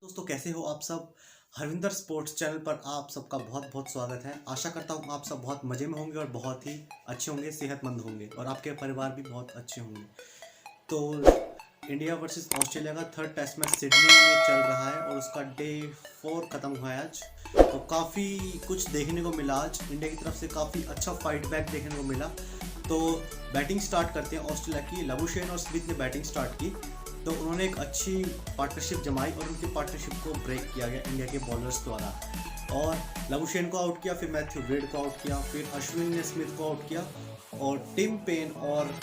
दोस्तों कैसे हो आप सब। हरविंदर स्पोर्ट्स चैनल पर आप सबका बहुत बहुत स्वागत है। आशा करता हूँ आप सब बहुत मज़े में होंगे और बहुत ही अच्छे होंगे, सेहतमंद होंगे और आपके परिवार भी बहुत अच्छे होंगे। तो इंडिया वर्सेस ऑस्ट्रेलिया का थर्ड टेस्ट मैच सिडनी में चल रहा है और उसका डे 4 ख़त्म हुआ है आज। तो काफ़ी कुछ देखने को मिला आज। इंडिया की तरफ से काफ़ी अच्छा फाइट बैक देखने को मिला। तो बैटिंग स्टार्ट करते हैं ऑस्ट्रेलिया की। लबुशेन और स्मिथ ने बैटिंग स्टार्ट की तो उन्होंने एक अच्छी पार्टनरशिप जमाई और उनकी पार्टनरशिप को ब्रेक किया गया इंडिया के बॉलर्स द्वारा। और लबुशेन को आउट किया, फिर मैथ्यू वेड को आउट किया, फिर अश्विन ने स्मिथ को आउट किया और टिम पेन और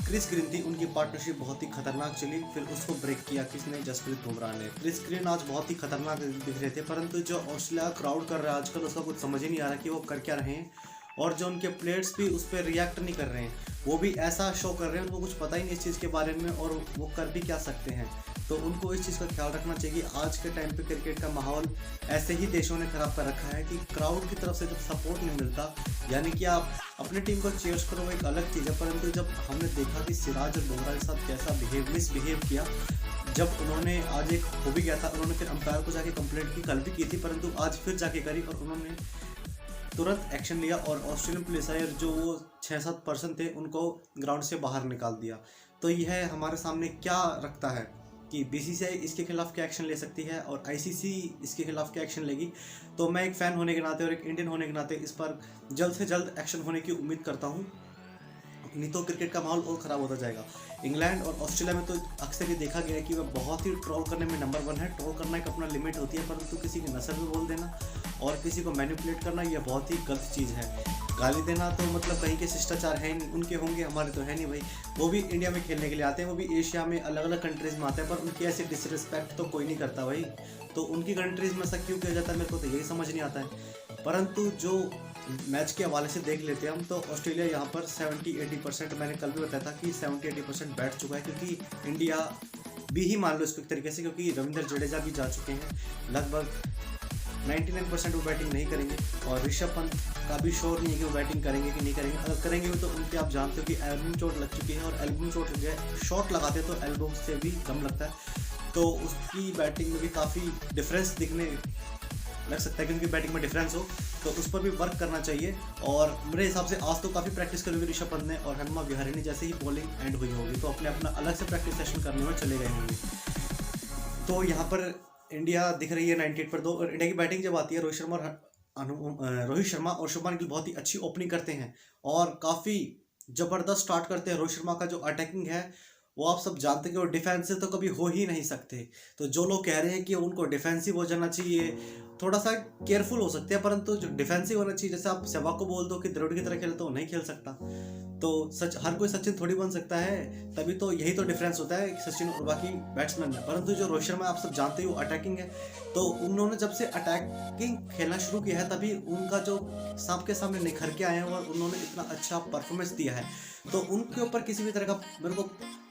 क्रिस ग्रीन थी, उनकी पार्टनरशिप बहुत ही खतरनाक चली। फिर उसको ब्रेक किया किसने? जसप्रीत बुमराह ने। क्रिस ग्रीन आज बहुत ही खतरनाक दिख रहे थे, परंतु जो ऑस्ट्रेलिया क्राउड कर रहा है आजकल उसका कुछ समझ ही नहीं आ रहा कि वो कर क्या रहे हैं। और जो उनके प्लेयर्स भी उस पर रिएक्ट नहीं कर रहे हैं, वो भी ऐसा शो कर रहे हैं, उनको कुछ पता ही नहीं इस चीज़ के बारे में और वो कर भी क्या सकते हैं। तो उनको इस चीज़ का ख्याल रखना चाहिए। आज के टाइम पे क्रिकेट का माहौल ऐसे ही देशों ने ख़राब कर रखा है कि क्राउड की तरफ से जब सपोर्ट नहीं मिलता, यानी कि आप अपनी टीम को चीयर्स करो वो एक अलग चीज़ है, परंतु जब हमने देखा कि सिराज और बुमराह के साथ कैसा मिसबिहेव किया, जब उन्होंने आज एक हो भी गया था, उन्होंने फिर अंपायर को जाके कंप्लेंट की, कल भी की थी परंतु आज फिर जाके करी और उन्होंने तुरंत एक्शन लिया और ऑस्ट्रेलियन प्लेयर जो वो 6-7 पर्सन थे उनको ग्राउंड से बाहर निकाल दिया। तो यह हमारे सामने क्या रखता है कि बीसीसीआई इसके खिलाफ क्या एक्शन ले सकती है और आईसीसी इसके खिलाफ क्या एक्शन लेगी। तो मैं एक फ़ैन होने के नाते और एक इंडियन होने के नाते इस पर जल्द से जल्द एक्शन होने की उम्मीद करता हूँ, नहीं तो क्रिकेट का माहौल और ख़राब होता जाएगा। इंग्लैंड और ऑस्ट्रेलिया में तो अक्सर ये देखा गया है कि वह बहुत ही ट्रोल करने में नंबर 1 है। ट्रोल करना एक अपना लिमिट होती है, परंतु किसी की नस्ल में बोल देना और किसी को मैनिपुलेट करना यह बहुत ही गलत चीज़ है। गाली देना तो मतलब कहीं के शिष्टाचार है नहीं, उनके होंगे, हमारे तो है नहीं भाई। वो भी इंडिया में खेलने के लिए आते हैं, वो भी एशिया में अलग अलग कंट्रीज़ में आते हैं, पर उनकी ऐसी डिसरिस्पेक्ट तो कोई नहीं करता भाई। तो उनकी कंट्रीज़ में ऐसा क्यों किया जाता है मेरे को तो यही समझ नहीं आता है। परंतु जो मैच के हवाले से देख लेते हैं हम, तो ऑस्ट्रेलिया यहाँ पर 70-80%, मैंने कल भी बताया था कि 70-80% बैठ चुका है, क्योंकि इंडिया भी ही मान लो इसको एक तरीके से, क्योंकि रविंद्र जडेजा भी जा चुके हैं। लगभग 99% वो बैटिंग नहीं करेंगे और ऋषभ पंत का भी श्योर नहीं है कि वो बैटिंग करेंगे कि नहीं करेंगे। अगर करेंगे तो उनके आप जानते हो कि एल्बम चोट लग चुकी है और एल्बम चोट लग जाए, शॉट लगाते तो एल्बम से भी कम लगता है, तो उसकी बैटिंग में भी काफ़ी डिफरेंस दिखने लग सकता है कि उनकी बैटिंग में डिफरेंस हो, तो उस पर भी वर्क करना चाहिए। और मेरे हिसाब से आज तो काफ़ी प्रैक्टिस करी हुई ऋषभ पंत ने और हनुमा विहारी ने, जैसे ही बॉलिंग एंड हुई होगी तो अपने अपना अलग से प्रैक्टिस सेशन करने में चले गए होंगे। तो यहाँ पर इंडिया दिख रही है 98 पर 2 और इंडिया की बैटिंग जब आती है रोहित शर्मा और शुभमन गिल बहुत ही अच्छी ओपनिंग करते हैं और काफ़ी ज़बरदस्त स्टार्ट करते हैं। रोहित शर्मा का जो अटैकिंग है वो आप सब जानते हैं कि वो डिफेंसिव तो कभी हो ही नहीं सकते। तो जो लोग कह रहे हैं कि उनको डिफेंसिव हो जाना चाहिए, थोड़ा सा केयरफुल हो सकते हैं, परंतु जो डिफेंसिव होना चाहिए, जैसे आप सहवाग को बोल दो कि द्रविड़ की तरह खेले तो वो नहीं खेल सकता। तो सच हर कोई सचिन थोड़ी बन सकता है, तभी तो यही तो डिफरेंस होता है सचिन और बाकी बैट्समैन में। परंतु जो रोहित शर्मा आप सब जानते हो अटैकिंग है, तो उन्होंने जब से अटैकिंग खेलना शुरू किया है तभी उनका जो सांप के सामने निखर के आए हैं और उन्होंने इतना अच्छा परफॉर्मेंस दिया है। तो उनके ऊपर किसी भी तरह का मेरे को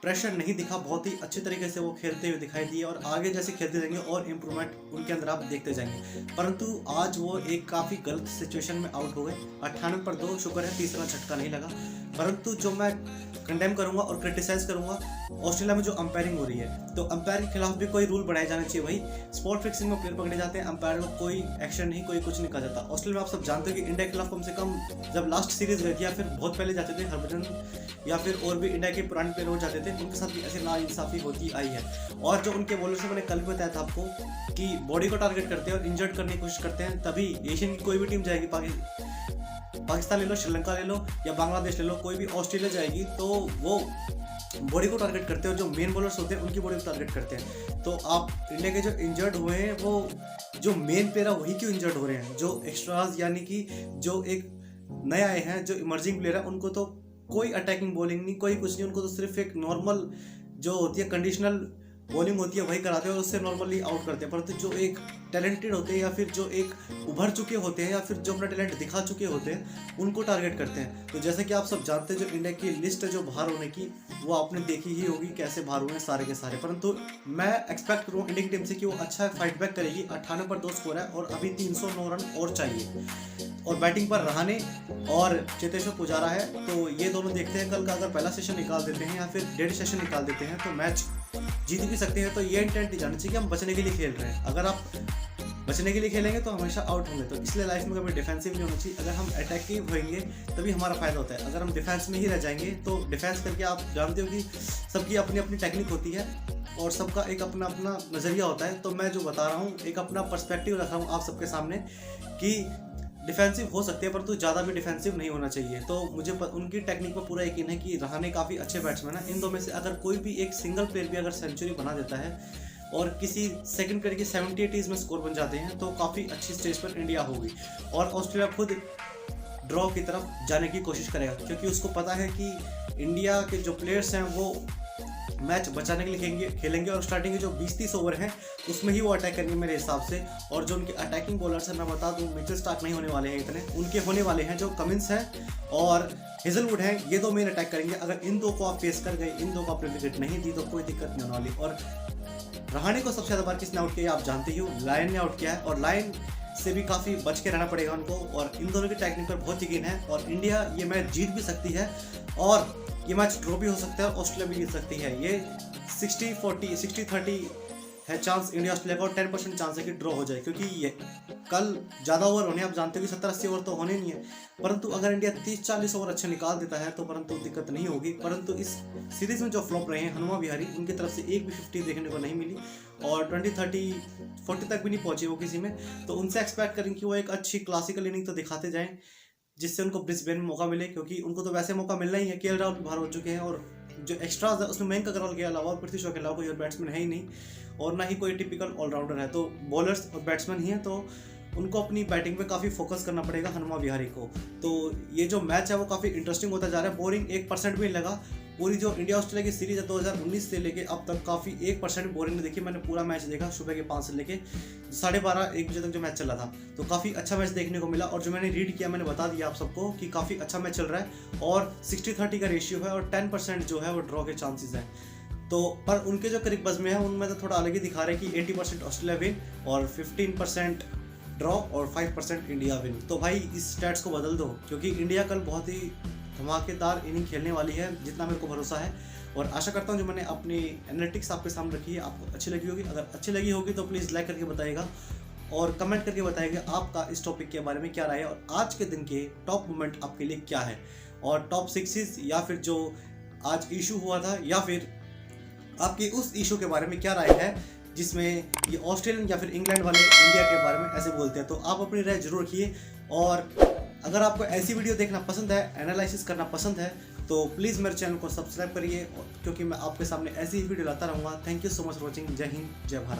प्रेशर नहीं दिखा, बहुत ही अच्छे तरीके से वो खेलते हुए दिखाई दिए और आगे जैसे खेलते जाएंगे और इम्प्रूवमेंट उनके अंदर आप देखते जाएंगे। परंतु आज वो एक काफ़ी गलत सिचुएशन में आउट हो गए। 98 पर 2, शुक्र है तीसरा झटका नहीं लगा। परंतु जो मैं कंडेम करूंगा और क्रिटिसाइज करूंगा ऑस्ट्रेलिया में जो अंपायरिंग हो रही है, तो अंपायर के खिलाफ भी कोई रूल बनाए जाने चाहिए भाई। स्पॉट फिक्सिंग में प्लेयर पकड़े जाते हैं, अंपायर में कोई एक्शन नहीं, कोई कुछ नहीं कहा जाता। ऑस्ट्रेलिया में आप सब जानते हो कि इंडिया के खिलाफ कम से कम जब लास्ट सीरीज गई थी या फिर बहुत पहले जाते थे हरभजन या फिर और भी इंडिया के पुराने प्लेयर हो जाते थे, उनके साथ भी ऐसे नाइंसाफी होती आई है। और जो उनके बॉलर से मैंने कल भी बताया था आपको कि बॉडी को टारगेट करते हैं और इंजर्ड करने की कोशिश करते हैं, तभी एशियन की कोई भी टीम जाएगी, पाकिस्तान ले लो, श्रीलंका ले लो या बांग्लादेश ले लो, कोई भी ऑस्ट्रेलिया जाएगी तो वो बॉडी को टारगेट करते हैं और जो मेन बॉलर्स होते हैं उनकी बॉडी को टारगेट करते हैं। तो आप इंडिया के जो इंजर्ड हुए हैं वो जो मेन प्लेयर है वही क्यों इंजर्ड हो रहे हैं? जो एक्स्ट्राज यानी कि जो एक नए आए हैं, जो इमर्जिंग प्लेयर है, उनको तो कोई अटैकिंग बॉलिंग नहीं, कोई कुछ नहीं, उनको तो सिर्फ एक नॉर्मल जो होती है कंडीशनल बॉलिंग होती है वही कराते हैं और उससे नॉर्मली आउट करते हैं। परंतु जो एक टैलेंटेड होते हैं या फिर जो एक उभर चुके होते हैं या फिर जो अपना टैलेंट दिखा चुके होते हैं उनको टारगेट करते हैं। तो जैसे कि आप सब जानते हैं जो इंडिया की लिस्ट है जो बाहर होने की, वो आपने देखी ही होगी कैसे बाहर हुए हैं सारे के सारे। परंतु मैं एक्सपेक्ट करूँ इंडिया की टीम से कि वो अच्छा फाइट बैक करेगी। 98 पर 2 स्कोर है और अभी 309 रन और चाहिए और बैटिंग पर रहाणे और चेतेश्वर पुजारा है। तो ये दोनों देखते हैं कल का अगर पहला सेशन निकाल देते हैं या फिर डेढ़ सेशन निकाल देते हैं तो मैच जीत भी सकते हैं। तो ये इंटेंट नहीं जाना चाहिए कि हम बचने के लिए खेल रहे हैं। अगर आप बचने के लिए खेलेंगे तो हमेशा आउट होंगे। तो इसलिए लाइफ में कभी डिफेंसिव नहीं होना चाहिए। अगर हम अटैकिव होंगे तभी हमारा फायदा होता है। अगर हम डिफेंस में ही रह जाएंगे तो डिफेंस करके आप जानते हो कि सबकी अपनी अपनी टेक्निक होती है और सबका एक अपना अपना नज़रिया होता है। तो मैं जो बता रहा हूँ एक अपना पर्सपेक्टिव रख रहा हूँ आप सबके सामने कि डिफेंसिव हो सकते हैं परंतु ज़्यादा भी डिफेंसिव नहीं होना चाहिए। तो मुझे उनकी टेक्निक पर पूरा यकीन है कि रहाणे काफ़ी अच्छे बैट्समैन हैं। इन दो में से अगर कोई भी एक सिंगल प्लेयर भी अगर सेंचुरी बना देता है और किसी सेकंड प्लेयर की 70-80 में स्कोर बन जाते हैं तो काफ़ी अच्छी स्टेज पर इंडिया होगी। और ऑस्ट्रेलिया खुद ड्रॉ की तरफ जाने की कोशिश करेगा क्योंकि उसको पता है कि इंडिया के जो प्लेयर्स हैं वो मैच बचाने के लिए खेलेंगे और स्टार्टिंग के जो 20-30 ओवर हैं उसमें ही वो अटैक करेंगे मेरे हिसाब से। और जो उनके अटैकिंग बॉलर्स हैं मैं बता दूं मिचेल स्टार्क नहीं होने वाले हैं इतने, उनके होने वाले हैं जो कमिंस हैं और हेजलवुड हैं। ये दो मेन अटैक करेंगे। अगर इन दो को आप फेस कर गए, इन दो को आपने विकेट नहीं दी तो कोई दिक्कत नहीं होने वाली। और रहाणे को सबसे ज़्यादा बार किसने आउट किया आप जानते ही हो, लायन ने आउट किया है और लायन से भी काफ़ी बच के रहना पड़ेगा उनको। और इन दोनों की टेक्निक पर बहुत यकीन है और इंडिया ये मैच जीत भी सकती है और ये मैच ड्रॉ भी हो सकता है, ऑस्ट्रेलिया भी जीत सकती है। ये 60-30 है चांस इंडिया ऑस्ट्रेलिया का और 10% चांस है कि ड्रॉ हो जाए क्योंकि ये कल ज़्यादा ओवर होने, आप जानते हो कि 70-80 ओवर तो होने नहीं है। परंतु अगर इंडिया 30-40 ओवर अच्छे निकाल देता है तो परंतु दिक्कत नहीं होगी। परंतु इस सीरीज़ में जो फ्लॉप रहे हैं हनुमा विहारी, उनकी तरफ से एक भी 50 देखने को नहीं मिली और 20-30-40 तक भी नहीं पहुंचे वो किसी में। तो उनसे एक्सपेक्ट करें कि वो एक अच्छी क्लासिकल इनिंग तो दिखाते जाएं जिससे उनको ब्रिस्बेन में मौका मिले क्योंकि उनको तो वैसे मौका मिलना ही है। केएल राहुल बाहर हो चुके हैं और जो एक्स्ट्राज है उसमें मयंक अग्रवाल के अलावा और पृथ्वी शॉ के अलावा कोई और बैट्समैन है ही नहीं और ना ही कोई टिपिकल ऑलराउंडर है। तो बॉलर्स और बैट्समैन ही हैं तो उनको अपनी बैटिंग पे काफ़ी फोकस करना पड़ेगा हनुमा विहारी को। तो ये जो मैच है वो काफ़ी इंटरेस्टिंग होता जा रहा है। बोरिंग 1% भी नहीं लगा। पूरी जो इंडिया ऑस्ट्रेलिया की सीरीज है 2019 से लेके अब तक काफ़ी 1% बोरिंग नहीं देखी। मैंने पूरा मैच देखा सुबह के 5 से लेके 12:30-1 बजे तक जो मैच चला था तो काफ़ी अच्छा मैच देखने को मिला। और जो मैंने रीड किया मैंने बता दिया आप सबको कि काफ़ी अच्छा मैच चल रहा है और 60-30 का रेशियो है और 10% जो है वो ड्रॉ के चांसेस हैं। तो पर उनके जो करीब बज़ में है उनमें तो थोड़ा अलग ही दिखा रहे हैं कि 80% ऑस्ट्रेलिया विन और 15% ड्रॉ और 5% इंडिया विन। तो भाई इस स्टैट्स को बदल दो क्योंकि इंडिया कल बहुत ही धमाकेदार इनिंग खेलने वाली है जितना मेरे को भरोसा है। और आशा करता हूँ जो मैंने अपनी एनालिटिक्स आपके सामने रखी है आपको अच्छी लगी होगी। अगर अच्छी लगी होगी तो प्लीज़ लाइक करके बताइएगा और कमेंट करके बताइएगा आपका इस टॉपिक के बारे में क्या राय है और आज के दिन के टॉप मोमेंट आपके लिए क्या है और टॉप 6 या फिर जो आज इशू हुआ था या फिर आपकी उस इशू के बारे में क्या राय है जिसमें ये ऑस्ट्रेलियन या फिर इंग्लैंड वाले इंडिया के बारे में ऐसे बोलते हैं। तो आप अपनी राय जरूर रखिए और अगर आपको ऐसी वीडियो देखना पसंद है, एनालिसिस करना पसंद है तो प्लीज़ मेरे चैनल को सब्सक्राइब करिए क्योंकि मैं आपके सामने ऐसी ही वीडियो लाता रहूँगा। Thank you so much for watching. जय हिंद, जय भारत।